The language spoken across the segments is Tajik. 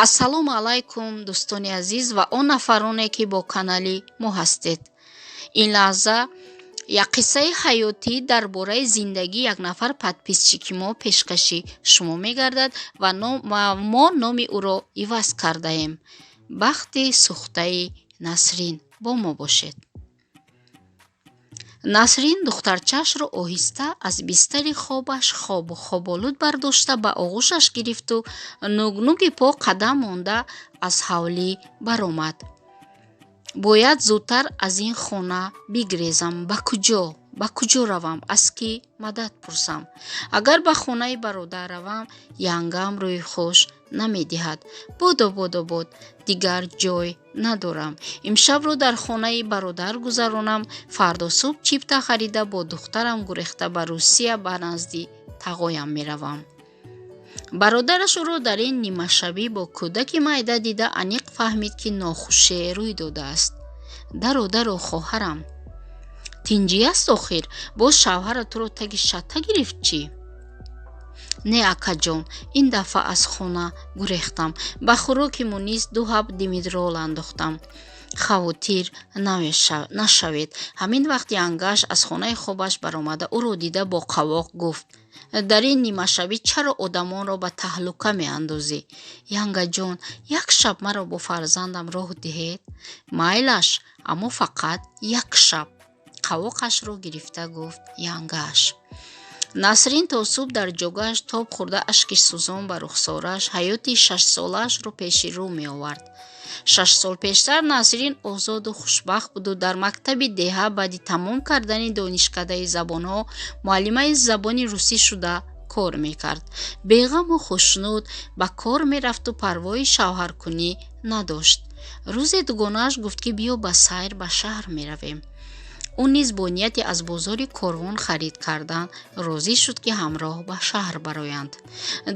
ассалому алайкум дӯстони азиз ва он нафароне ки бо канали мо ҳастед. Ин лаҳза як қиссаи ҳаётӣ дар бораи зиндагии як нафар подписчики мо пешкаши шумо мегардад ва мо номи ӯро иваз кардаем. Бахти сӯхтаи Насрин. Бо мо бошед. Насрин духтарчаашро оҳиста аз бистари хобаш хобу хоболуд бардошта ба оғӯшаш гирифту нугнуги по қадам монда аз ҳавлӣ баромад. Бояд зудтар аз ин хона бигрезам. Ба куҷо равам? Аз кӣ мадад пурсам? Агар ба хонаи бародар равам, янгам рӯи хуш намедиҳад. Бодо, дигар ҷой надорам. Имшабро дар хонаи бародар гузаронам. Фардо субҳ чипта харида бо духтарам гурехта ба Русия ба назди тағоям меравам. Бародараш ӯро дар ин нимашабӣ бо кӯдаки майда дида аниқ фаҳмид, ки нохушие рӯй додааст. Даро хоҳарам, тинҷӣ аст охир? Боз шавҳарат туро таги шатта гирифт чӣ? Не акаҷон, ин дафъа аз хона гурехтам. Ба хӯроки мунис 2 ҳаб димидрол андохтам. Хавотир нашавед. Ҳамин вақт янгаш аз хонаи хобаш баромада ӯро дида бо қавоқ гуфт: дар ин нимашабӣ чаро одамонро ба таҳлука меандозӣ? Янгаҷон, як шаб маро бо фарзандам роҳ диҳед? Майлаш, аммо фақат як шаб. Қавоқашро гирифта гуфт янгаш. Насрин то субҳ дар ҷогааш тоб хӯрда ашки сӯзон ба рухсораш ҳаёти 6-солаашро пеши рӯ меовард. 6 сол пештар Насрин озоду хушбахт буду дар мактаби деҳа баъди тамом кардани донишкадаи забонҳо муаллимаи забони русӣ шуда кор мекард. Беғаму хушнуд ба кор мерафту парвои шавҳаркунӣ надошт. рӯзе дугонааш гуфт, ки биё ба сайр ба шаҳр меравем. ӯ низ бо нияти аз бозори корвон харид кардан розӣ шуд, ки ҳамроҳ ба шаҳр бароянд.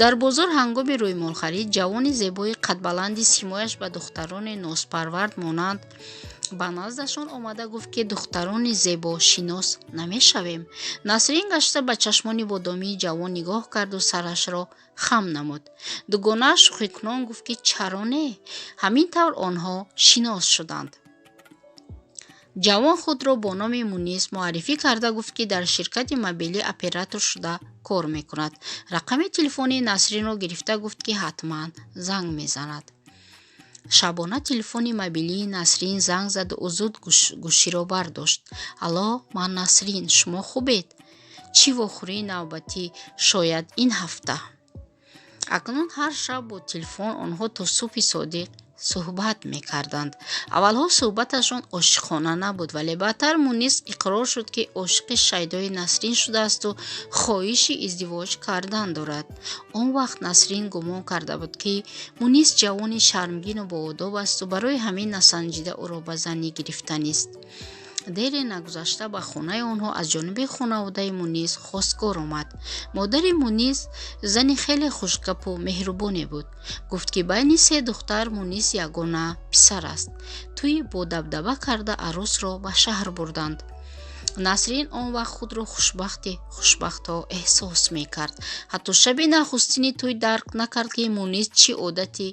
Дар бозор ҳангоми рӯймолхарид ҷавони зебои қадбаланди симояш ба духтарони нозпарвард монанд ба наздашон омада гуфт, ки духтарони зебо шинос намешавем. Насрин гашта ба чашмони бодомии ҷавон нигоҳ карду сарашро хам намуд. дугонааш шӯхикунон гуфт, ки чаро не? ҳамин тавр онҳо шинос шуданд. ҷавон худро бо номи Мунис муаррифӣ карда гуфт, ки дар ширкати мобилӣ оператор шуда кор мекунад. рақами телефони Насринро гирифта гуфт, ки ҳатман занг мезанад. шабона телефони мобилии Насрин занг заду ӯ зуд гӯширо бардошт. алло, ман Насрин, шумо хубед? чӣ вохӯрии навбатӣ шояд ин ҳафта? акнун ҳар шаб бо телефон онҳо то субҳи содиқ суҳбат мекарданд. аввалҳо суҳбаташон ошиқона набуд, вале баъдтар Мунис иқрор шуд, ки ошиқи шайдои Насрин шудаасту хоҳиши издивоҷ кардан дорад. он вақт Насрин гумон карда буд, ки Мунис ҷавони шармгину боодоб асту барои ҳамин насанҷида ӯро ба занӣ гирифтанист. дере нагузашта ба хонаи онҳо аз ҷониби хонаводаи Мунис хостгор омад. модари Мунис зани хеле хушгапу меҳрубоне буд. гуфт, ки байни 3 духтар Мунис ягона писар аст. тӯи бодабдаба карда арӯсро ба шаҳр бурданд. Насрин он вақт худро хушбахтҳо эҳсос мекард. ҳатто шаби нахустини тӯй дарк накард, ки Мунис чӣ одати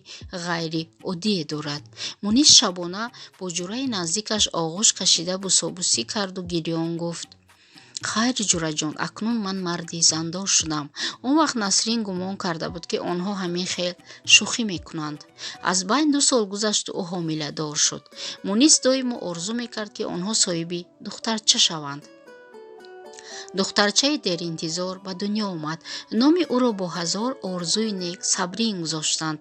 ғайриоддие дорад. Мунис шабона бо ҷураи наздикаш оғӯш кашида бусобусӣ карду гирён гуфт: хайр ҷураҷон, акнун ман марди зандор шудам. он вақт Насрин гумон карда буд, ки онҳо ҳамин хел шӯхӣ мекунанд. аз байн 2 сол гузашту ӯ ҳомиладор шуд. Мунис доимо орзу мекард, ки онҳо соҳиби духтарча шаванд. духтарчаи деринтизор ба дунё омад. номи ӯро бо ҳазор орзуи нек Сабрин гузоштанд.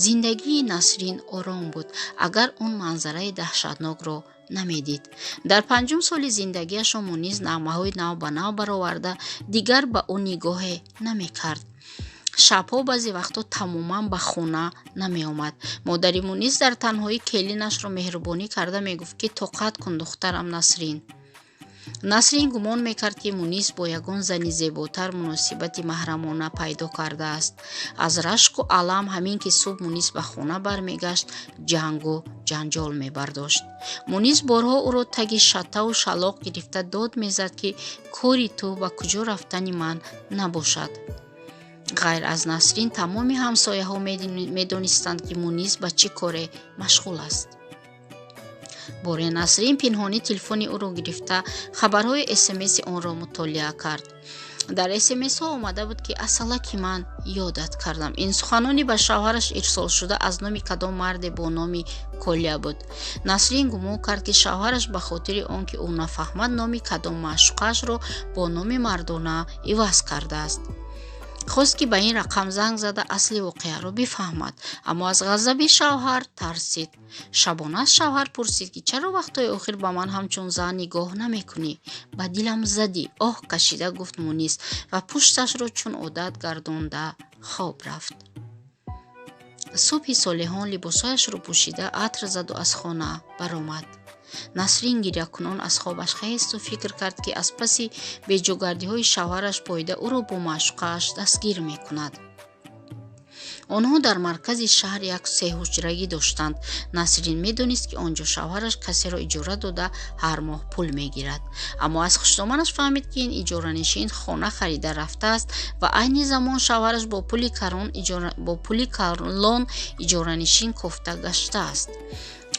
зиндагии Насрин ором буд, агар он манзараи даҳшатнокро намедид. дар 5 соли зиндагиаш Мунис нағмаҳои нав ба нав бароварда дигар ба ӯ нигоҳе намекард. шабҳо баъзе вақтҳо тамоман ба хона намеомад. модари Мунис дар танҳоӣ келинашро меҳрубонӣ карда мегуфт, ки тоқат кун духтарам Насрин. Насрин гумон мекард, ки Мунис бо ягон зани зеботар муносибати маҳрамона пайдо кардааст. аз рашку алам ҳамин ки субҳ Мунис ба хона бармегашт, ҷангу ҷанҷол мебардошт. Мунис борҳо ӯро таги шаттаву шалоқ гирифта дод мезад, ки кори ту ба куҷо рафтани ман набошад. ғайр аз Насрин тамоми ҳамсояҳо медонистанд ки Мунис ба чӣ коре машғул аст. бори Насрин пинҳонӣ телефони ӯро гирифта хабарҳои смс онро мутолиа кард. дар смсҳо омада буд ки асалаки ман ёдат кардам. ин суханони ба шавҳараш ирсолшуда аз номи кадом марде бо номи Коля буд. Насрин гумон кард ки шавҳараш ба хотири он ки ӯ нафаҳмад номи кадом маъшуқаашро бо номи мардона иваз кардааст. хост ки ба ин рақам занг зада асли воқеаро бифаҳмад, аммо аз ғазаби шавҳар тарсид. шабона аз шавҳар пурсид ки чаро вақтҳои охир ба ман ҳамчун зан нигоҳ намекунӣ? ба дилам задӣ, оҳ кашида гуфт Мунис ва пушташро чун одат гардонда хоб рафт. субҳи солиҳон либосҳояшро пӯшида атр заду аз хона баромад. Насрин гирьякунон аз хобаш хесту фикр кард ки аз паси беҷогардиҳои шавҳараш поида ӯро бо маъшуқааш дастгир мекунад. онҳо дар маркази шаҳр як сеҳуҷрагӣ доштанд. Насрин медонист ки онҷо шавҳараш касеро иҷора дода ҳар моҳ пул мегирад, аммо аз хуштоманаш фаҳмид ки ин иҷоранишин хона харида рафтааст ва айни замон шавҳараш бо пули калон иҷоранишин кофта гаштааст.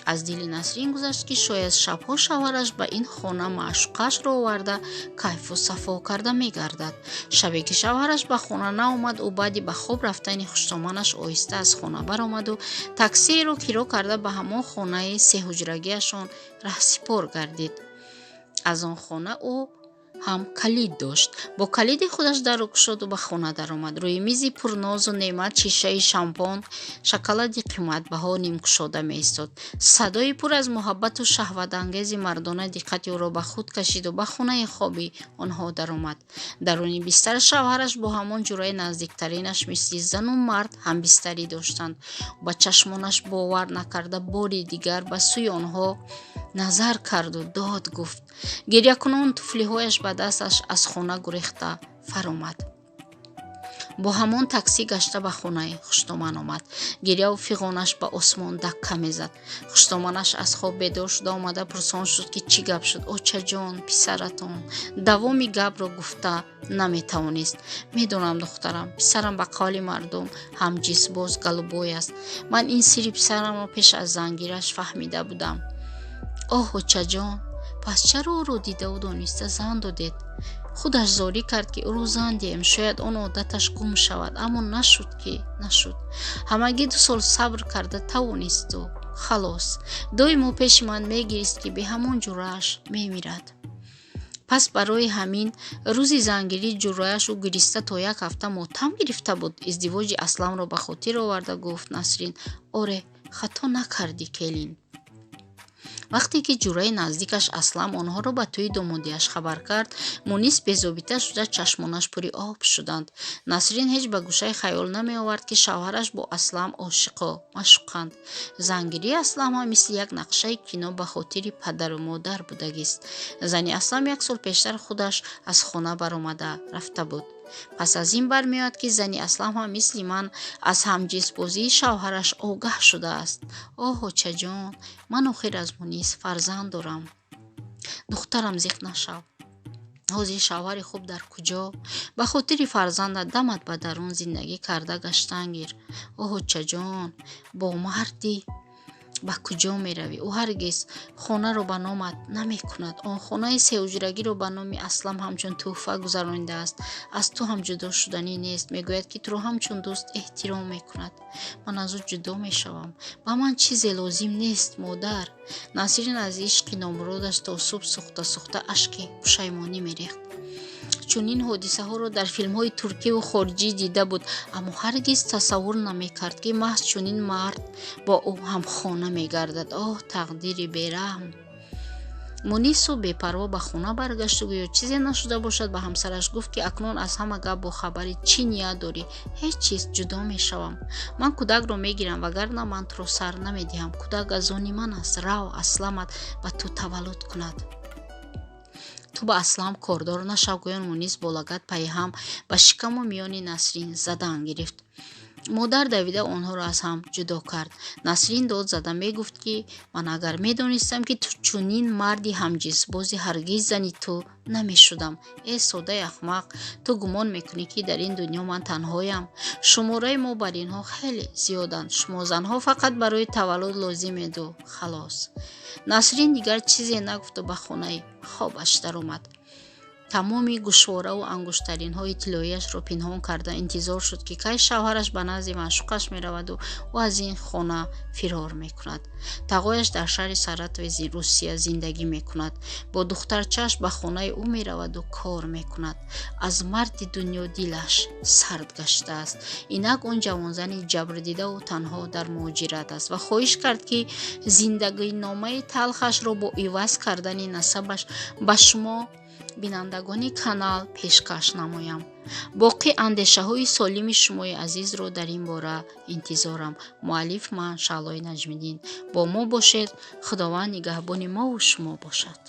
аз дили Насрин гузашт ки шояд шабҳо шавҳараш ба ин хона маъшуқаашро оварда кайфу сафо карда мегардад. шабе ки шавҳараш ба хона наомад, ӯ баъди ба хоб рафтани хуштоманаш оҳиста аз хона баромаду таксиеро киро карда ба ҳамон хонаи сеҳуҷрагиашон раҳсипор гардид. аз он хона ӯ ҳам калид дошт. бо калиди худаш дарро кушоду ба хона даромад. рӯи мизи пурнозу неъмат шишаи шампон, шоколади қиматбаҳо нимкушода меистод. садои пур аз муҳаббату шаҳватангези мардона диққати ӯро ба худ кашиду ба хонаи хоби онҳо даромад. даруни бистар шавҳараш бо ҳамон ҷуръаи наздиктаринаш мисли зану мард ҳамбистарӣ доштанд. ба чашмонаш бовар накарда бори дигар ба сӯи онҳо назар карду дод гуфт. гирьякунон туфлиҳояш ба дасташ аз хона гурехта фаромад. бо ҳамон таксӣ гашта ба хонаи хуштоман омад. гирьяву фиғонаш ба осмон дакка мезад. хуштоманаш аз хоб бедор шуда омада пурсон шуд ки чӣ гап шуд. очаҷон, писаратон давоми гапро гуфта наметавонист. медонам духтарам, писарам ба қавли мардум ҳамҷинсбоз галубой аст. ман ин сирри писарамро пеш аз зангираш фаҳмида будам. оҳ очаҷон, пас чаро ӯро дидаву дониста зан додед? худаш зорӣ кард ки ӯро зан диҳем, шояд он одаташ гум шавад, аммо нашуд ки нашуд. ҳамагӣ 2 сол сабр карда тавонисту халос. доимо пеши ман мегирист ки бе ҳамон ҷуръааш мемирад. пас барои ҳамин рӯзи зангирӣ ҷуръааш ӯ гириста то 1 ҳафта мотам гирифта буд. издивоҷи Асламро ба хотир оварда гуфт Насрин: оре, хато накардӣ Келин. вақте ки ҷуръаи наздикаш Аслам онҳоро ба тӯи домодиаш хабар кард, Мунис безобита шуда чашмонаш пури об шуданд. Насрин ҳеҷ ба гӯшаи хаёл намеовард ки шавҳараш бо Аслам ошиқу маъшуқанд. зангирии Аслам ҳам мисли як нақшаи кино ба хотири падару модар будагист. зани Аслам 1 сол пештар худаш аз хона баромада рафта буд. пас аз ин бармеояд ки зани Аслам ҳам мисли ман аз ҳамҷинсбозии шавҳараш огаҳ шудааст. оҳ очаҷон, ман охир аз Мунис фарзанд дорам. духтарам зиқ нашав. ҳозир шавҳари хуб дар куҷо? ба хотири фарзандат дамат ба дарун зиндагӣ карда гаштан гир. оҳ очаҷон, бо мардӣ ба куҷо меравӣ? ӯ ҳаргиз хонаро ба номат намекунад. он хонаи сеҳуҷрагиро ба номи Аслам ҳамчун тӯҳфа гузаронидааст. аз ту ҳам ҷудо шуданӣ нест. мегӯяд ки туро ҳамчун дӯст эҳтиром мекунад. ман аз ӯ ҷудо мешавам. ба ман чизе лозим нест, модар. Насрин аз ишқи номуродаш то субҳ сухта ашки пушаймонӣ мерехт. чунин ҳодисаҳоро дар филмҳои туркиву хориҷӣ дида буд, аммо ҳаргиз тасаввур намекард ки маҳз чунин мард бо ӯ ҳамхона мегардад. оҳ тақдири бераҳм. Мунису бепарво ба хона баргашту гӯё чизе нашуда бошад ба ҳамсараш гуфт ки акнун аз ҳама гап бохабарӣ. чӣ ният дорӣ? ҳеҷ чиз, ҷудо мешавам. ман кӯдакро мегирам, вагарна ман туро сар намедиҳам. кӯдак аз они ман аст. рав, Асламат ба ту таваллуд кунад. ту ба Аслам кордор нашав. гӯён Мунис бо лагат паиҳам ба шикаму миёни Насрин задан гирифт. модар давида онҳоро аз ҳам ҷудо кард. Насрин дод зада мегуфт ки ман агар медонистам ки ту чунин марди ҳамҷинсбози ҳаргиз зани ту намешудам. Содаи ахмақ, ту гумон мекунӣ ки дар ин дунё ман танҳоям? Шумораи мо бар инҳо хеле зиёданд. Шумо занҳо фақат барои таваллуд лозимеду халос. Насрин дигар чизе нагуфту ба хонаи хобаш даромад. тамоми гӯшвораву ангуштаринҳои тиллояшро пинҳон карда интизор шуд ки кай шавҳараш ба назди маъшуқаш мераваду ӯ аз ин хона фирор мекунад. тағояш дар шаҳри Саратови Русия зиндагӣ мекунад. бо духтарчааш ба хонаи ӯ мераваду кор мекунад. аз марди дунё дилаш сард гаштааст. инак он ҷавонзани ҷабрдидаву танҳо дар муҳоҷират аст ва хоҳиш кард ки зиндагиномаи талхашро бо иваз кардани насабаш ба шумо бинандагони канал пешкаш намоям. боқӣ андешаҳои солими шумои азизро дар ин бора интизорам. муаллиф ман Шаълои Наҷмиддин. бо мо бошед. худованд нигаҳбони мову шумо бошад.